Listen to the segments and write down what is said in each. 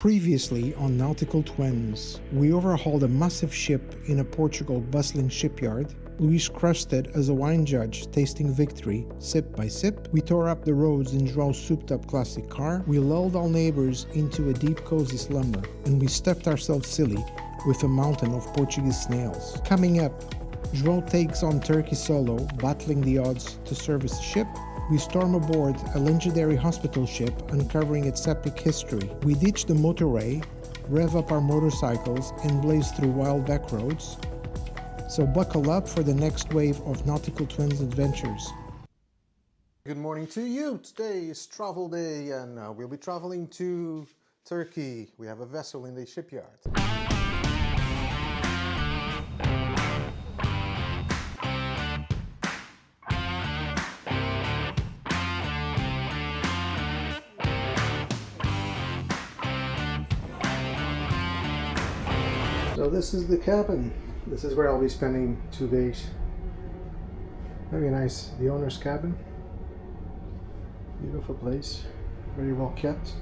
Previously on Nautical Twins, we overhauled a massive ship in a Portugal bustling shipyard. Luis crushed it as a wine judge, tasting victory, sip by sip. We tore up the roads in João's souped-up classic car. We lulled all neighbors into a deep cozy slumber, and we stuffed ourselves silly with a mountain of Portuguese snails. Coming up, João takes on Turkey solo, battling the odds to service the ship. We storm aboard a legendary hospital ship, uncovering its epic history. We ditch the motorway, rev up our motorcycles, and blaze through wild back roads. So buckle up for the next wave of Nautical Twins adventures. Good morning to you. Today is travel day and we'll be traveling to Turkey. We have a vessel in the shipyard. So this is the cabin. This is where I'll be spending 2 days. Very nice. The owner's cabin. Beautiful place. Very well kept.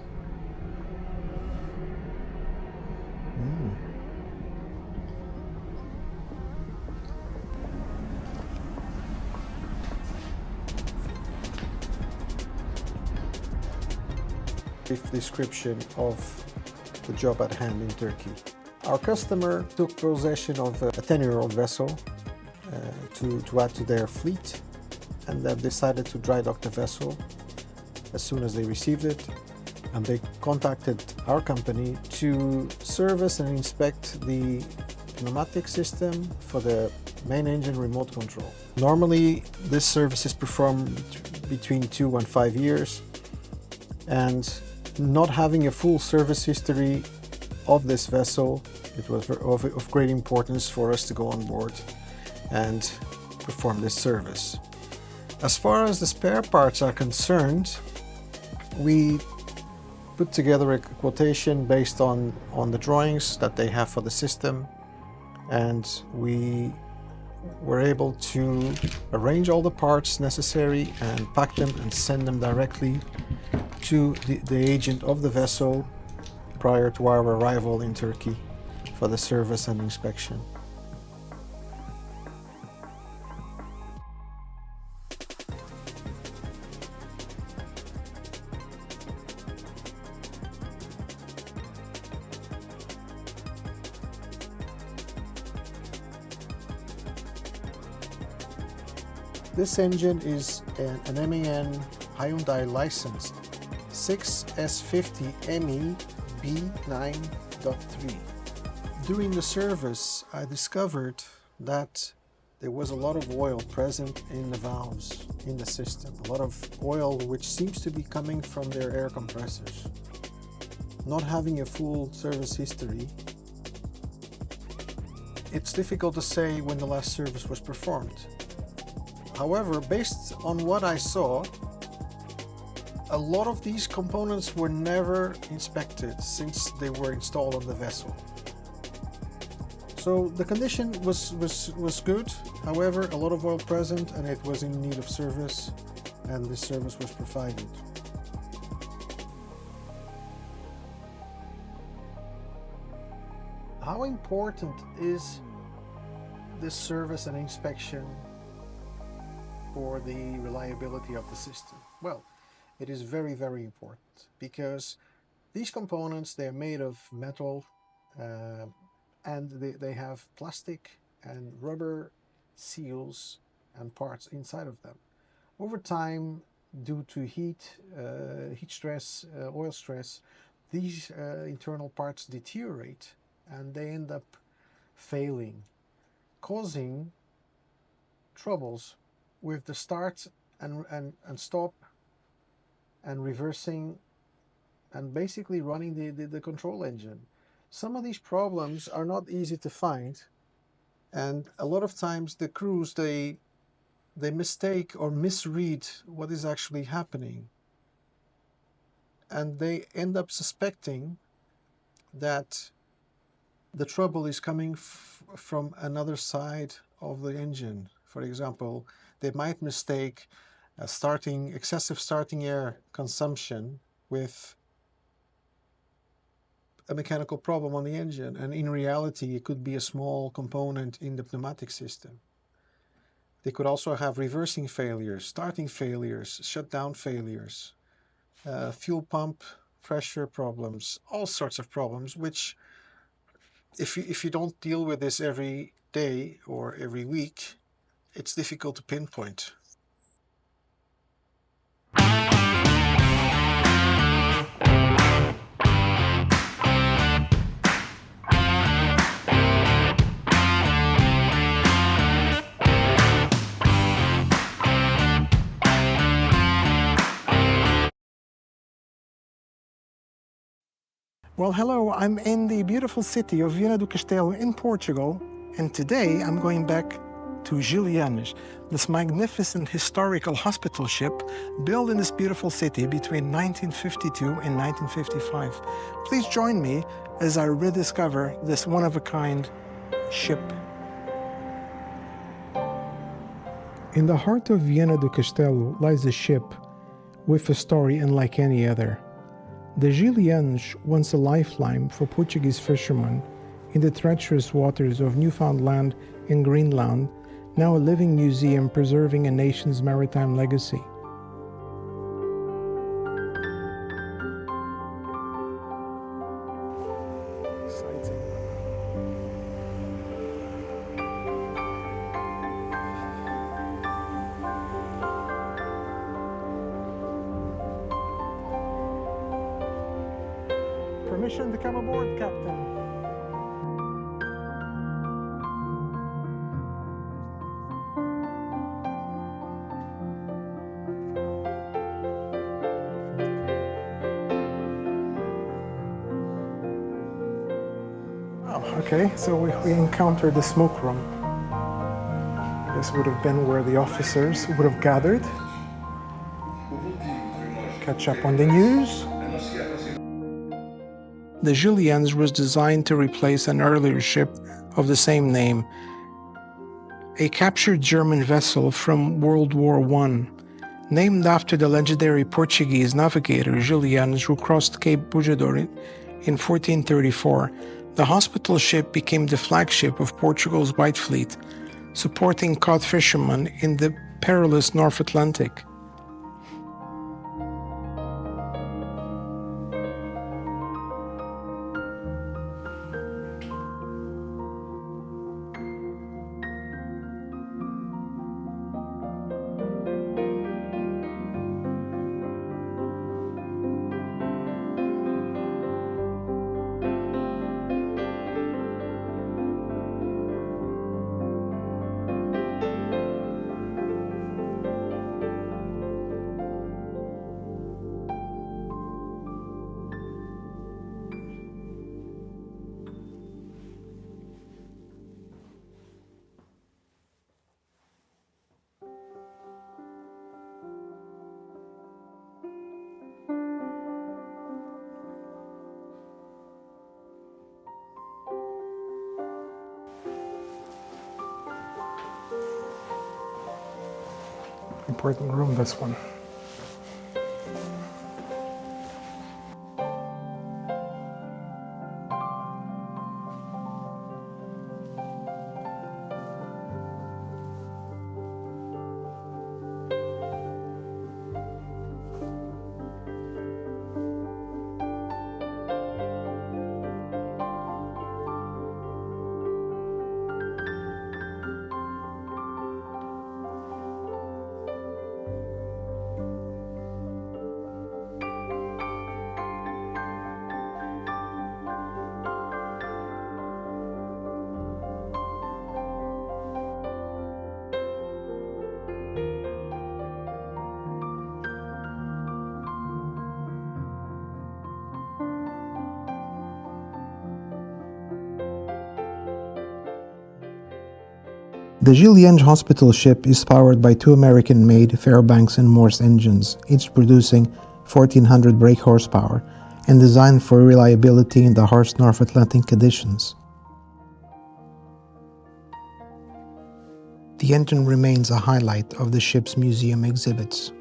Brief description of the job at hand in Turkey. Our customer took possession of a 10-year-old vessel to add to their fleet, and they decided to dry dock the vessel as soon as they received it, and they contacted our company to service and inspect the pneumatic system for the main engine remote control. Normally this service is performed between 2 and 5 years, and not having a full service history of this vessel, it was of great importance for us to go on board and perform this service. As far as the spare parts are concerned, we put together a quotation based on the drawings that they have for the system, and we were able to arrange all the parts necessary and pack them and send them directly to the agent of the vessel prior to our arrival in Turkey for the service and inspection. This engine is an MAN Hyundai licensed 6S50 ME B9.3. During the service, I discovered that there was a lot of oil present in the valves in the system. A lot of oil which seems to be coming from their air compressors. Not having a full service history, it's difficult to say when the last service was performed. However, based on what I saw, a lot of these components were never inspected since they were installed on the vessel. So the condition was good, however, a lot of oil present and it was in need of service, and this service was provided. How important is this service and inspection for the reliability of the system? Well, it is very, very important, because these components, they're made of metal and they have plastic and rubber seals and parts inside of them. Over time, due to heat stress, oil stress, these internal parts deteriorate and they end up failing, causing troubles with the start and stop and reversing and basically running the control engine. Some of these problems are not easy to find, and a lot of times the crews, they mistake or misread what is actually happening, and they end up suspecting that the trouble is coming from another side of the engine. For example, they might mistake excessive starting air consumption with a mechanical problem on the engine, and in reality it could be a small component in the pneumatic system. They could also have reversing failures, starting failures, shutdown failures, fuel pump pressure problems, all sorts of problems, which if you don't deal with this every day or every week, it's difficult to pinpoint. Well, hello, I'm in the beautiful city of Viana do Castelo in Portugal, and today I'm going back to Gilianos, this magnificent historical hospital ship built in this beautiful city between 1952 and 1955. Please join me as I rediscover this one-of-a-kind ship. In the heart of Viana do Castelo lies a ship with a story unlike any other. The Gilianos, once a lifeline for Portuguese fishermen in the treacherous waters of Newfoundland and Greenland, now a living museum preserving a nation's maritime legacy. Permission to come aboard, Captain. Oh, okay, so we encountered the smoke room. This would have been where the officers would have gathered, catch up on the news. The Gilianos was designed to replace an earlier ship of the same name, a captured German vessel from World War I, named after the legendary Portuguese navigator Gilianos who crossed Cape Bujador in 1434. The hospital ship became the flagship of Portugal's White Fleet, supporting cod fishermen in the perilous North Atlantic. Important room, this one. The Gilianos hospital ship is powered by two American-made Fairbanks and Morse engines, each producing 1,400 brake horsepower, and designed for reliability in the harsh North Atlantic conditions. The engine remains a highlight of the ship's museum exhibits.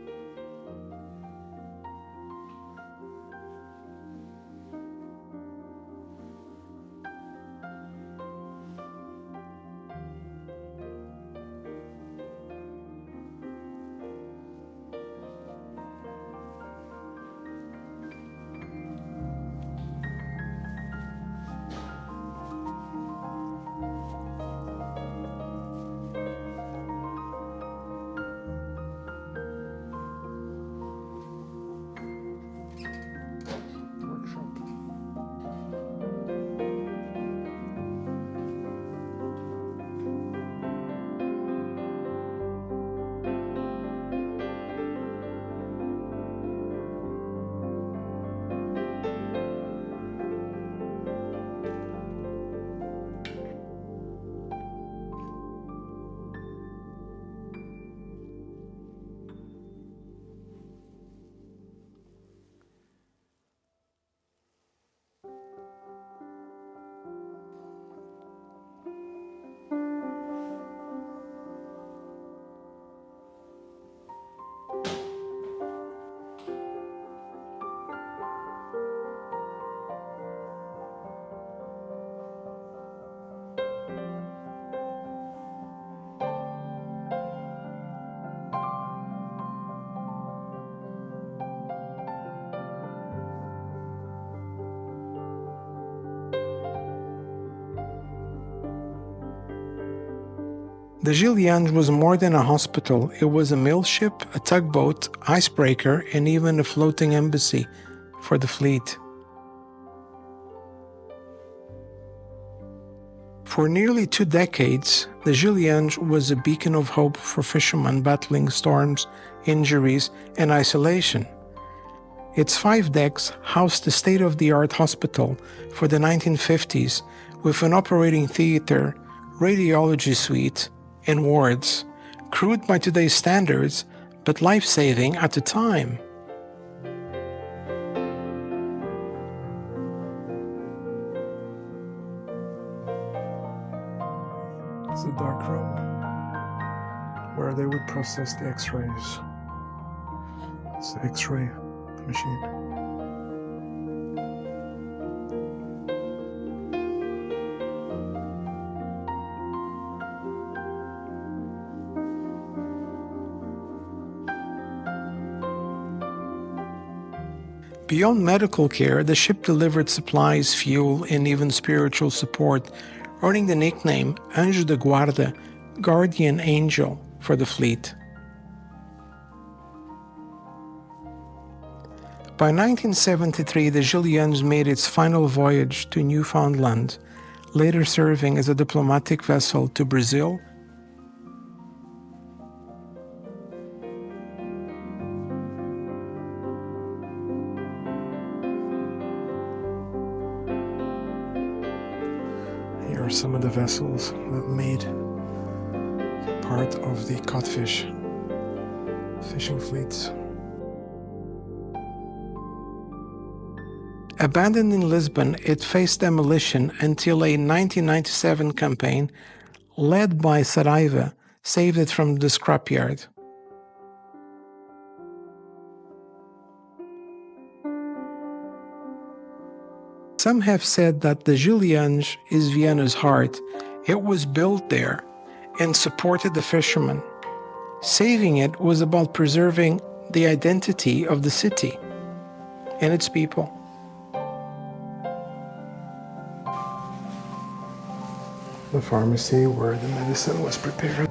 The Gilliange was more than a hospital. It was a mail ship, a tugboat, icebreaker, and even a floating embassy for the fleet. For nearly 2 decades, the Gilliange was a beacon of hope for fishermen battling storms, injuries, and isolation. Its 5 decks housed a state-of-the-art hospital for the 1950s with an operating theater, radiology suite, and wards, crude by today's standards, but life-saving at the time. It's a dark room where they would process the x-rays. It's the x-ray machine. Beyond medical care, the ship delivered supplies, fuel, and even spiritual support, earning the nickname Anjo da Guarda, guardian angel, for the fleet. By 1973, the Gilliange made its final voyage to Newfoundland, later serving as a diplomatic vessel to Brazil, Here are some of the vessels that made part of the codfish fishing fleets. Abandoned in Lisbon, it faced demolition until a 1997 campaign led by Saraiva saved it from the scrapyard. Some have said that the Gilliange is Viana's heart. It was built there and supported the fishermen. Saving it was about preserving the identity of the city and its people. The pharmacy where the medicine was prepared.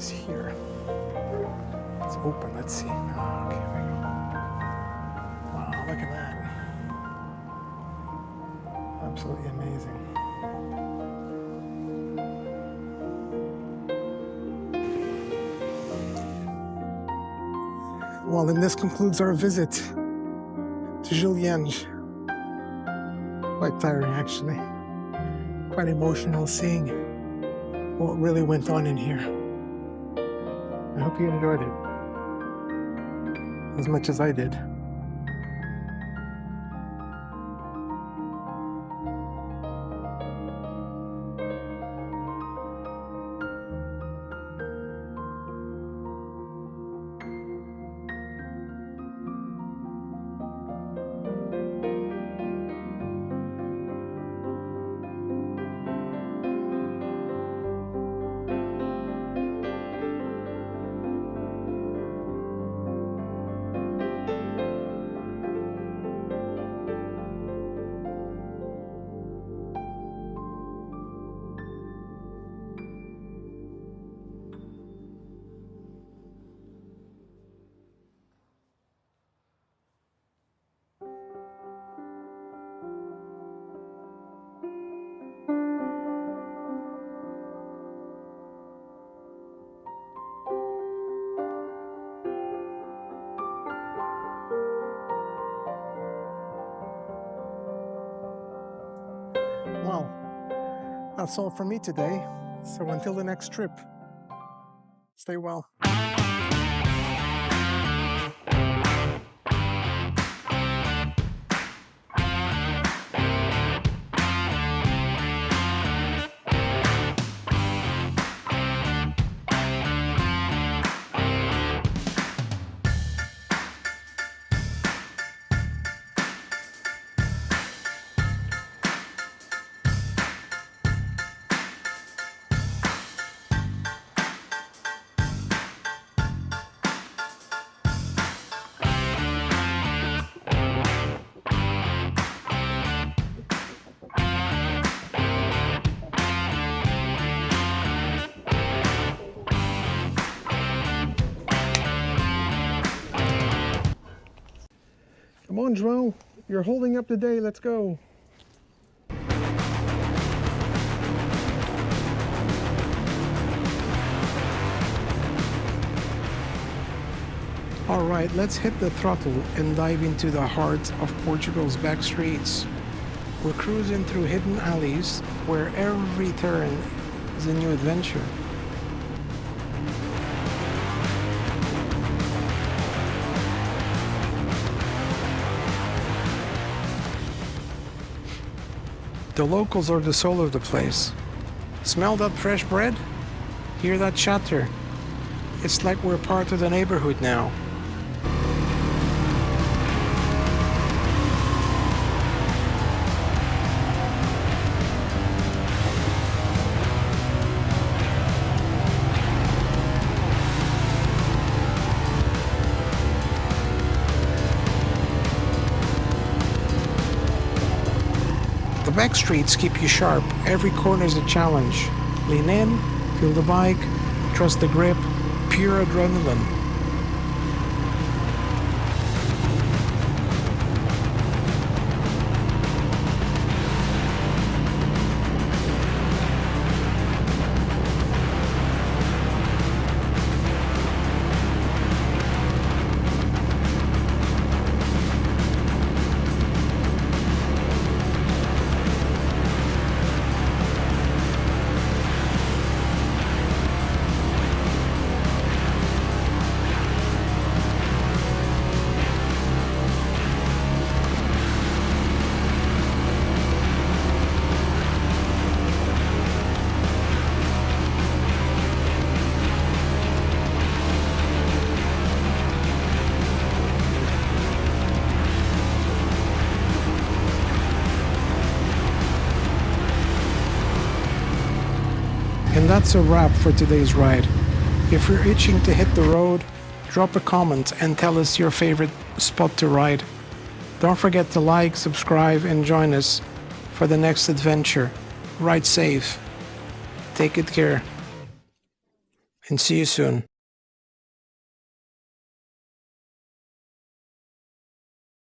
is here. It's open. Let's see. Oh, okay, there we go. Wow, look at that. Absolutely amazing. Well, and this concludes our visit to Julienge. Quite tiring, actually. Quite emotional seeing what really went on in here. I hope you enjoyed it as much as I did. Well, that's all from me today. So until the next trip, stay well. Come on, João. You're holding up the day. Let's go. All right, let's hit the throttle and dive into the heart of Portugal's back streets. We're cruising through hidden alleys where every turn is a new adventure. The locals are the soul of the place. Smell that fresh bread? Hear that chatter? It's like we're part of the neighborhood now. The back streets keep you sharp. Every corner is a challenge. Lean in, feel the bike, trust the grip, pure adrenaline. And that's a wrap for today's ride. If you're itching to hit the road, drop a comment and tell us your favorite spot to ride. Don't forget to like, subscribe, and join us for the next adventure. Ride safe. Take good care. and see you soon.